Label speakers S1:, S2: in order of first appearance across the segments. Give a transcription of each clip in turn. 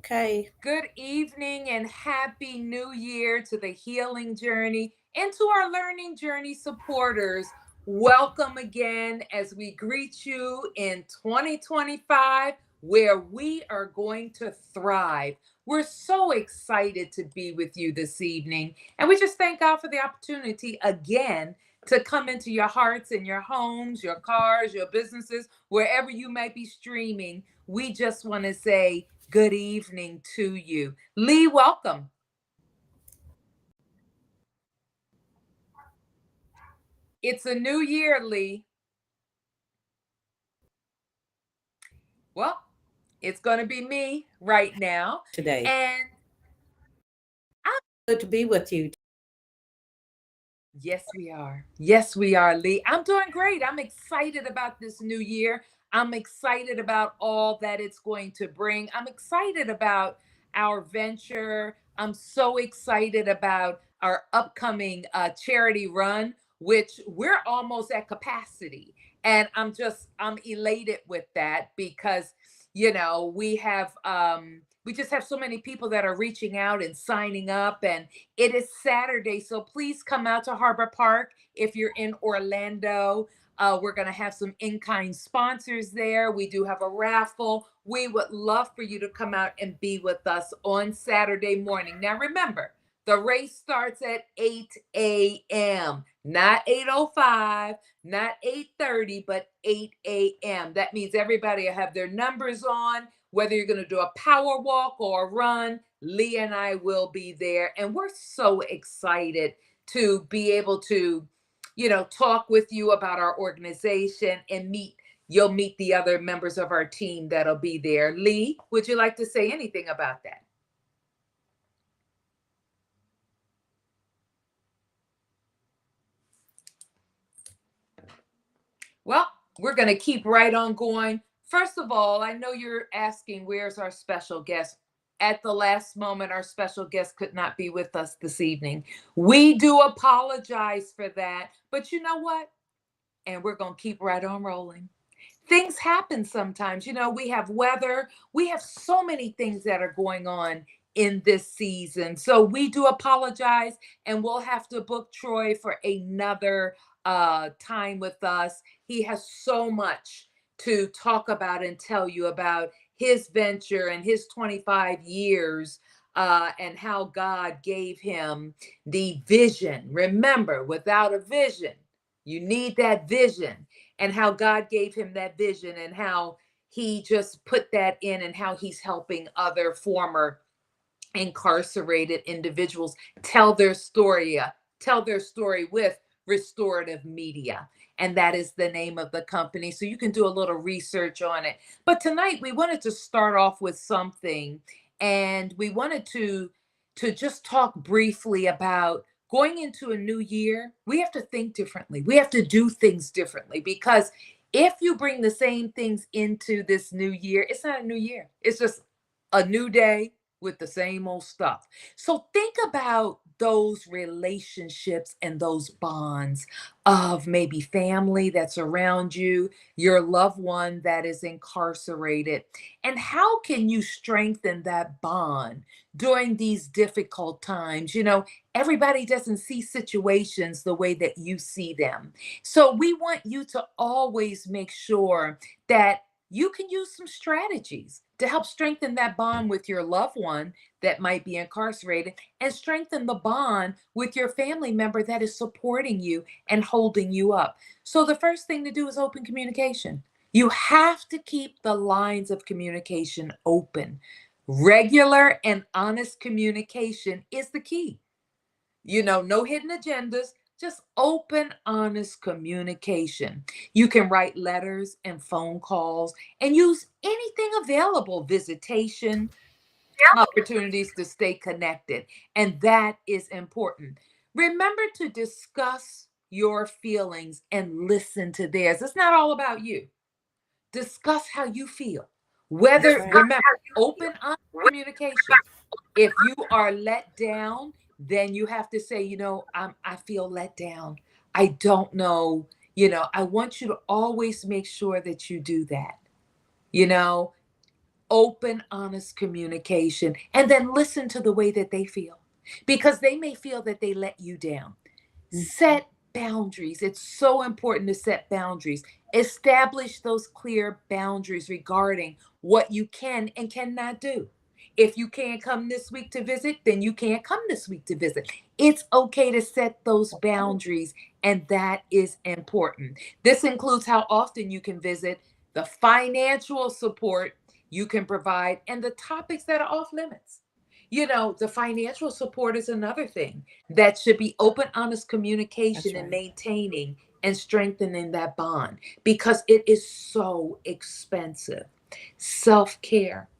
S1: Okay.
S2: Good evening and happy new year to the healing journey and to our learning journey supporters. Welcome again as we greet you in 2025, where we are going to thrive. We're so excited to be with you this evening, and we just thank God for the opportunity again to come into your hearts and your homes, your cars, your businesses, wherever you might be streaming. We just want to say, good evening to you. Lee, welcome. It's a new year, Lee. Well, it's going to be me right now.
S1: Today.
S2: And I'm,
S1: Good to be with you.
S2: yes, we are. Yes, we are, Lee. I'm doing great. I'm excited about this new year. I'm excited about all that it's going to bring. I'm excited about our venture. I'm so excited about our upcoming charity run, which we're almost at capacity. And I'm elated with that because, we just have so many people that are reaching out and signing up. And it is Saturday, so please come out to Harbor Park if you're in Orlando. We're going to have some in-kind sponsors there. We do have a raffle. We would love for you to come out and be with us on Saturday morning. Now, remember, the race starts at 8 a.m., not 8:05, not 8:30, but 8 a.m. That means everybody will have their numbers on, whether you're going to do a power walk or a run. Lee and I will be there, and we're so excited to be able to, talk with you about our organization and you'll meet the other members of our team that'll be there. Lee, would you like to say anything about that? Well, we're going to keep right on going. First of all, I know you're asking, where's our special guest? At the last moment, our special guest could not be with us this evening. We do apologize for that, but you know what? And we're going to keep right on rolling. Things happen sometimes. We have weather, we have so many things that are going on in this season. So we do apologize, and we'll have to book Troy for another time with us. He has so much to talk about and tell you about his venture and his 25 years, and how God gave him the vision. Remember, without a vision, you need that vision, and how God gave him that vision, and how he just put that in, and how he's helping other former incarcerated individuals tell their story with restorative media. And that is the name of the company. So you can do a little research on it. But tonight we wanted to start off with something, and we wanted to just talk briefly about going into a new year. We have to think differently. We have to do things differently, because if you bring the same things into this new year, it's not a new year. It's just a new day with the same old stuff. So think about those relationships and those bonds of maybe family that's around you, your loved one that is incarcerated, and how can you strengthen that bond during these difficult times? Everybody doesn't see situations the way that you see them. So we want you to always make sure that you can use some strategies to help strengthen that bond with your loved one that might be incarcerated, and strengthen the bond with your family member that is supporting you and holding you up. So the first thing to do is open communication. You have to keep the lines of communication open. Regular and honest communication is the key. No hidden agendas, just open, honest communication. You can write letters and phone calls and use anything available, visitation, opportunities to stay connected. And that is important. Remember to discuss your feelings and listen to theirs. It's not all about you. Discuss how you feel.
S1: That's
S2: Whether,
S1: right.
S2: remember, open, honest communication. If you are let down, then you have to say, I feel let down. I don't know. I want you to always make sure that you do that. You know, Open, honest communication, and then listen to the way that they feel, because they may feel that they let you down.
S1: Mhm.
S2: Set boundaries. It's so important to set boundaries. Establish those clear boundaries regarding what you can and cannot do. If you can't come this week to visit, then you can't come this week to visit. It's okay to set those boundaries, and that is important. This includes how often you can visit, the financial support you can provide, and the topics that are off limits. The financial support is another thing that should be open, honest
S1: That's
S2: communication and
S1: right.
S2: maintaining and strengthening that bond, because it is so expensive. Self care.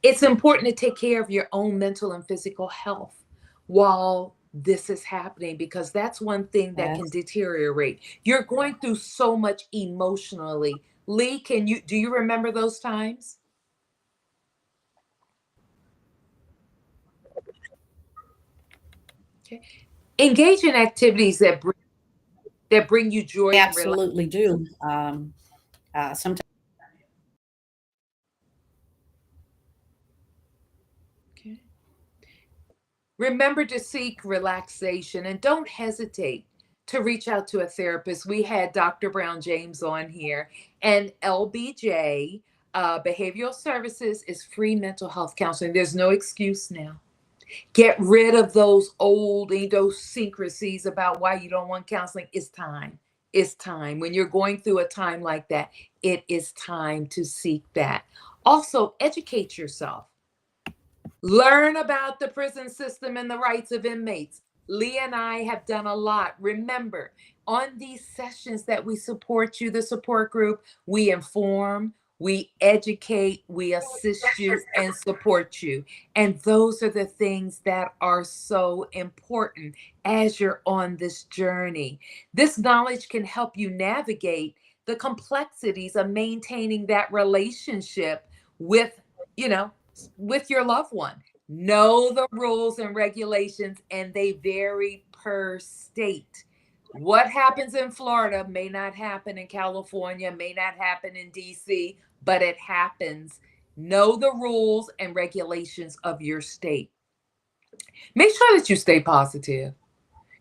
S2: It's important to take care of your own mental and physical health while this is happening, because that's one thing that can
S1: Yes.
S2: deteriorate. You're going through so much emotionally. Lee, do you remember those times? Okay. Engage in activities that bring you joy
S1: I
S2: and relax.
S1: absolutely do. Sometimes
S2: Okay. Remember to seek relaxation and don't hesitate to reach out to a therapist. We had Dr. Brown James on here, and LBJ, Behavioral Services, is free mental health counseling. There's no excuse now. Get rid of those old idiosyncrasies about why you don't want counseling. It's time. It's time. When you're going through a time like that, it is time to seek that. Also, educate yourself. Learn about the prison system and the rights of inmates. Leah and I have done a lot. Remember, on these sessions that we support you, the support group, we inform, we educate, we assist you, and support you. And those are the things that are so important as you're on this journey. This knowledge can help you navigate the complexities of maintaining that relationship with, you know, with your loved one. Know the rules and regulations, and they vary per state. What happens in Florida may not happen in California, may not happen in DC, but it happens. Know the rules and regulations of your state. Make sure that you stay positive.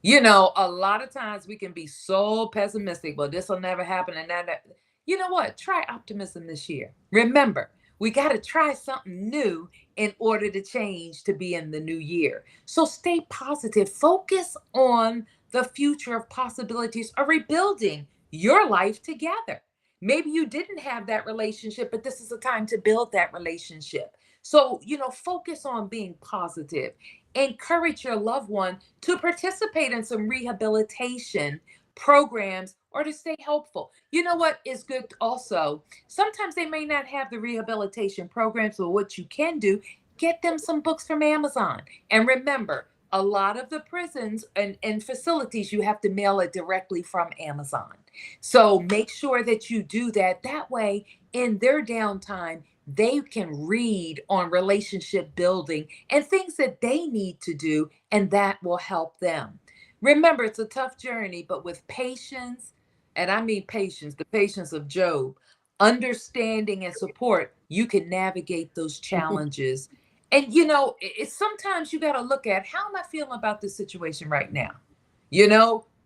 S2: A lot of times we can be so pessimistic. Well, this will never happen. And that. You know what? Try optimism this year. Remember, we got to try something new in order to change to be in the new year. So stay positive. Focus on the future of possibilities of rebuilding your life together. Maybe you didn't have that relationship, but this is a time to build that relationship. So, focus on being positive. Encourage your loved one to participate in some rehabilitation programs or to stay hopeful. You know what is good also? Sometimes they may not have the rehabilitation programs, but what you can do, get them some books from Amazon. And remember, a lot of the prisons and facilities, you have to mail it directly from Amazon. So make sure that you do that. That way, in their downtime, they can read on relationship building and things that they need to do, and that will help them. Remember, it's a tough journey, but with patience, and I mean patience, the patience of Job, understanding and support, you can navigate those challenges. And it's sometimes you got to look at, how am I feeling about this situation right now?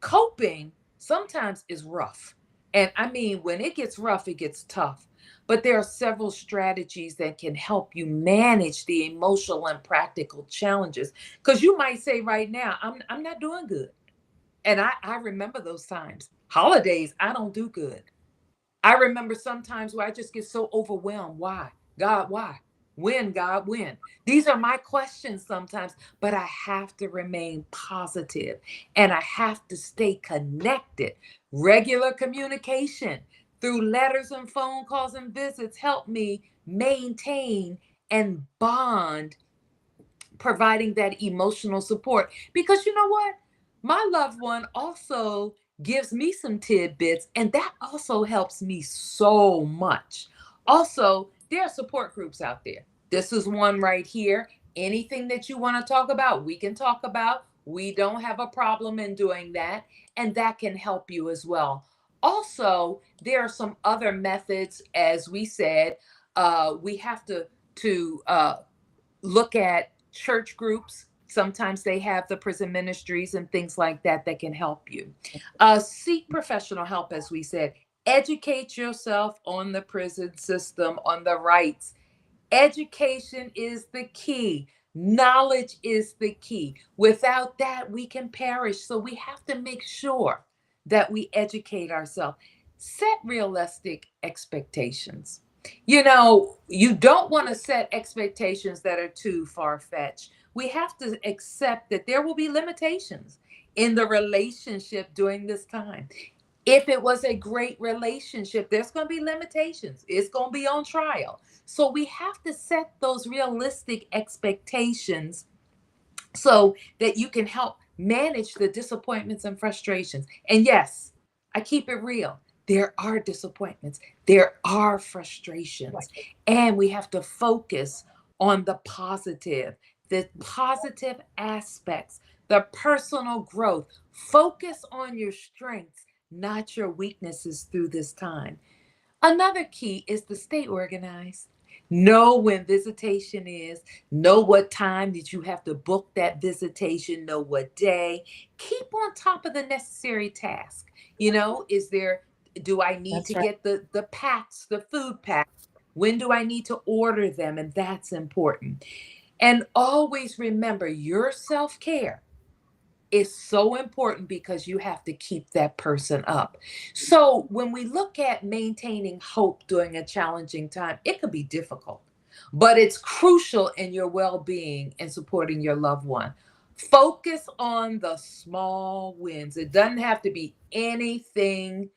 S2: Coping sometimes is rough. And I mean, when it gets rough, it gets tough. But there are several strategies that can help you manage the emotional and practical challenges. Because you might say right now, I'm not doing good. And I remember those times. Holidays, I don't do good. I remember sometimes where I just get so overwhelmed. Why? God, why? When, God, when? These are my questions sometimes, but I have to remain positive and I have to stay connected. Regular communication through letters and phone calls and visits help me maintain and bond, providing that emotional support. Because you know what? My loved one also gives me some tidbits, and that also helps me so much. Also, there are support groups out there. This is one right here. Anything that you want to talk about, we can talk about. We don't have a problem in doing that, and that can help you as well. Also, there are some other methods, as we said. We have to to look at church groups. Sometimes they have the prison ministries and things like that that can help you. Seek professional help, as we said. Educate yourself on the prison system, on the rights. Education is the key. Knowledge is the key. Without that, we can perish. So we have to make sure that we educate ourselves. Set realistic expectations. You don't want to set expectations that are too far fetched. We have to accept that there will be limitations in the relationship during this time. If it was a great relationship, there's going to be limitations. It's going to be on trial. So we have to set those realistic expectations so that you can help manage the disappointments and frustrations. And yes, I keep it real. There are disappointments, there are frustrations, and we have to focus on the positive aspects, the personal growth. Focus on your strengths, not your weaknesses through this time. Another key is to stay organized. Know when visitation is, know what time that you have to book that visitation, know what day. Keep on top of the necessary task. Is there, do I need to
S1: That's right.
S2: get the packs, the food packs? When do I need to order them? And that's important. And always remember your self care is so important because you have to keep that person up. So when we look at maintaining hope during a challenging time, it could be difficult, but it's crucial in your well being and supporting your loved one. Focus on the small wins. It doesn't have to be anything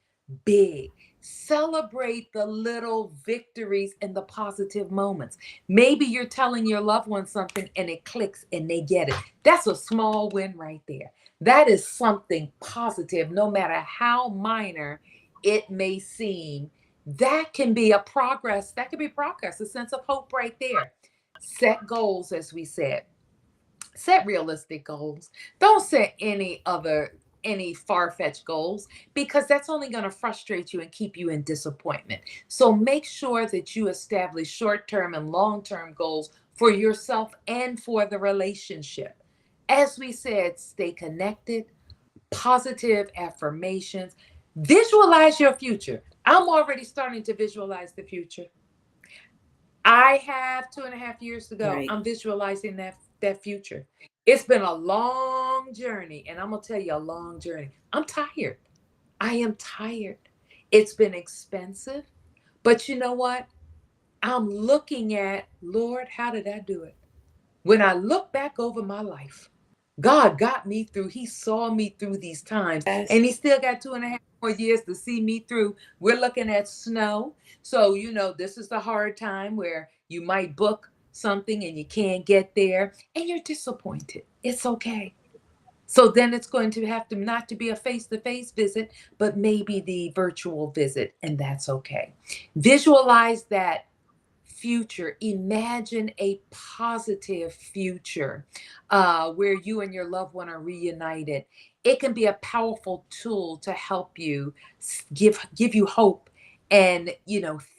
S2: big. Celebrate the little victories and the positive moments. Maybe you're telling your loved one something and it clicks and they get it. That's a small win right there. That is something positive, no matter how minor it may seem. That can be a progress. That can be progress, a sense of hope right there. Set goals, as we said. Set realistic goals. Don't set any far-fetched goals because that's only going to frustrate you and keep you in disappointment. So make sure that you establish short-term and long-term goals for yourself and for the relationship. As we said, stay connected, positive affirmations, visualize your future. I'm already starting to visualize the future. I have 2.5 years to go.
S1: Right.
S2: I'm visualizing that future. It's been a long journey, and I'm gonna tell you a long journey. I'm tired. I am tired. It's been expensive, but you know what? I'm looking at, Lord, how did I do it? When I look back over my life, God got me through. He saw me through these times,
S1: Yes.
S2: and He still got 2.5 more years to see me through. We're looking at snow. So, this is the hard time where you might book something and you can't get there and you're disappointed. It's okay. So then it's going to have to not to be a face-to-face visit, but maybe the virtual visit, and that's okay. Visualize that future. Imagine a positive future where you and your loved one are reunited. It can be a powerful tool to help you give you hope and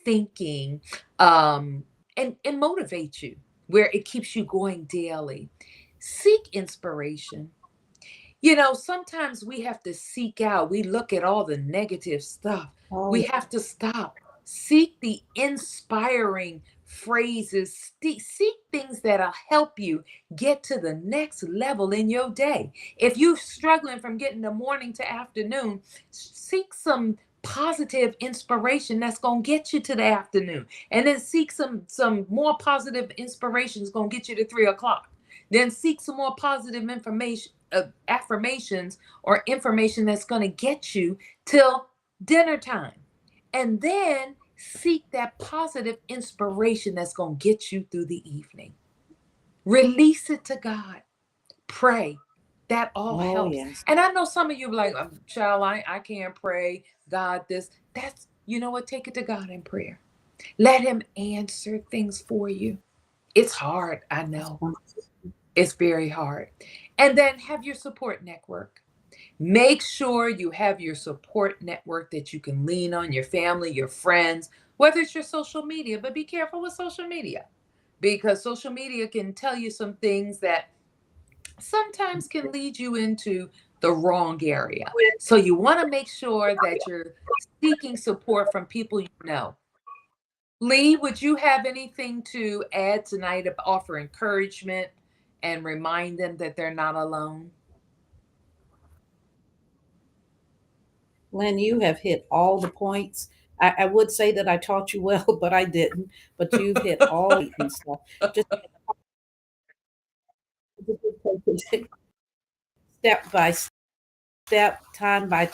S2: thinking and motivate you where it keeps you going daily. Seek inspiration. Sometimes we have to seek out, we look at all the negative stuff.
S1: Oh,
S2: We
S1: yeah.
S2: have to stop. Seek the inspiring phrases, seek things that'll help you get to the next level in your day. If you're struggling from getting the morning to afternoon, seek some positive inspiration that's going to get you to the afternoon. And then seek some more positive inspiration that's going to get you to 3 o'clock. Then seek some more positive information, affirmations or information that's going to get you till dinner time. And then seek that positive inspiration that's going to get you through the evening. Release it to God. Pray. That all
S1: Oh,
S2: helps.
S1: yes.
S2: And I know some of you are like, child, I can't pray. God, this. That's, you know what? Take it to God in prayer. Let Him answer things for you. It's hard. I
S1: That's
S2: know.
S1: wonderful.
S2: It's very hard. And then have your support network. Make sure you have your support network that you can lean on, your family, your friends, whether it's your social media, but be careful with social media. because social media can tell you some things that sometimes can lead you into the wrong area. So you want to make sure that you're seeking support from people you know. Lee, would you have anything to add tonight to offer encouragement and remind them that they're not alone?
S1: Lynn, you have hit all the points. I would say that I taught you well, but I didn't. But you've hit all and stuff. Just step by step, time by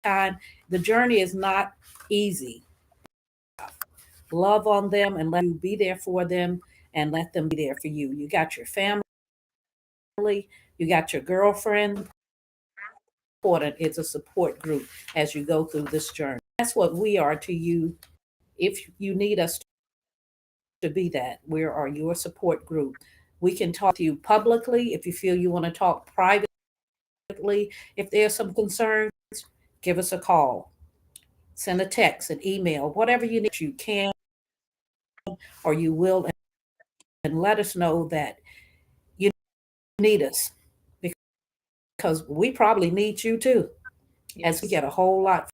S1: time. The journey is not easy. Love on them and let you be there for them and let them be there for you. You got your family, you got your girlfriend. Important. It's a support group as you go through this journey. That's what we are to you. If you need us to be that, we are your support group. We can talk to you publicly if you feel you want to talk privately. If there's some concerns, give us a call, send a text, an email, whatever you need. You can or you will, and let us know that you need us because we probably need you too, as we
S2: Yes.
S1: get a whole lot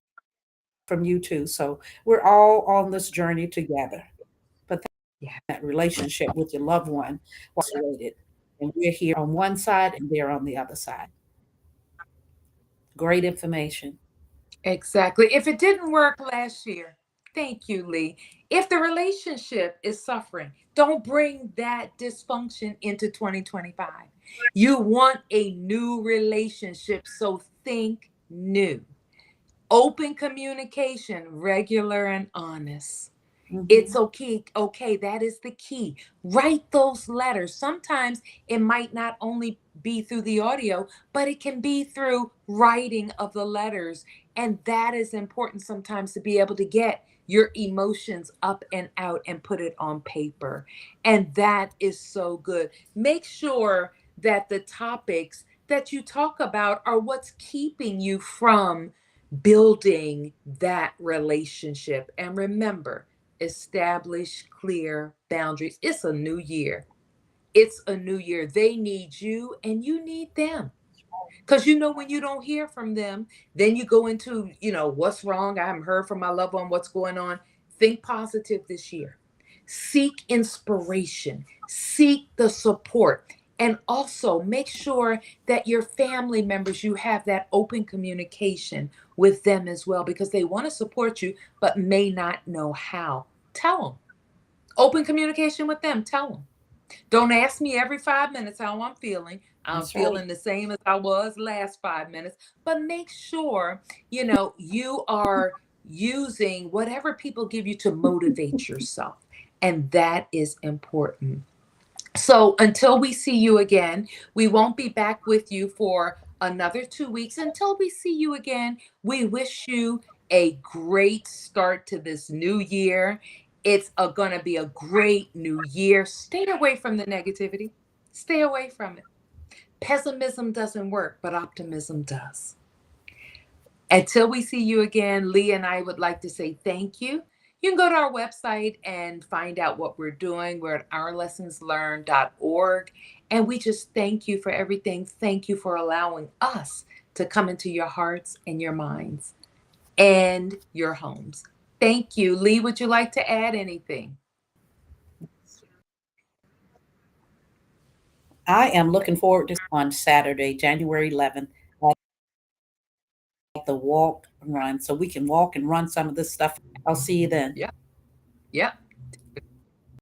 S1: from you too. So we're all on this journey together. But
S2: Yeah.
S1: that relationship with your loved one was created. And we're here on one side and they're on the other side. Great information.
S2: Exactly. If it didn't work last year, thank you, Lee. If the relationship is suffering, don't bring that dysfunction into 2025. You want a new relationship, so think new. Open communication, regular and honest. It's
S1: Hmm.
S2: okay. Okay, that is the key. Write those letters. Sometimes it might not only be through the audio, but it can be through writing of the letters. And that is important sometimes to be able to get your emotions up and out and put it on paper. And that is so good. Make sure that the topics that you talk about are what's keeping you from building that relationship. And remember, establish clear boundaries. It's a new year. It's a new year. They need you and you need them. Because when you don't hear from them, then you go into, what's wrong? I haven't heard from my loved one. What's going on? Think positive this year. Seek inspiration, seek the support, and also make sure that your family members, you have that open communication with them as well because they want to support you but may not know how. Tell them. Open communication with them. Tell them. Don't ask me every 5 minutes how I'm feeling. I'm
S1: That's right.
S2: feeling the same as I was last 5 minutes. But make sure, you are using whatever people give you to motivate yourself. And that is important. So until we see you again, we won't be back with you for another 2 weeks. Until we see you again, we wish you a great start to this new year. It's going to be a great new year. Stay away from the negativity, stay away from it. Pessimism doesn't work, but optimism does. Until we see you again, Lee and I would like to say thank you. You can go to our website and find out what we're doing. We're at ourlessonslearned.org. And we just thank you for everything. Thank you for allowing us to come into your hearts and your minds and your homes. Thank you. Lee, would you like to add anything?
S1: I am looking forward to on Saturday, January 11th, at the walk and run so we can walk and run some of this stuff. I'll see you then.
S2: Yeah. Yeah.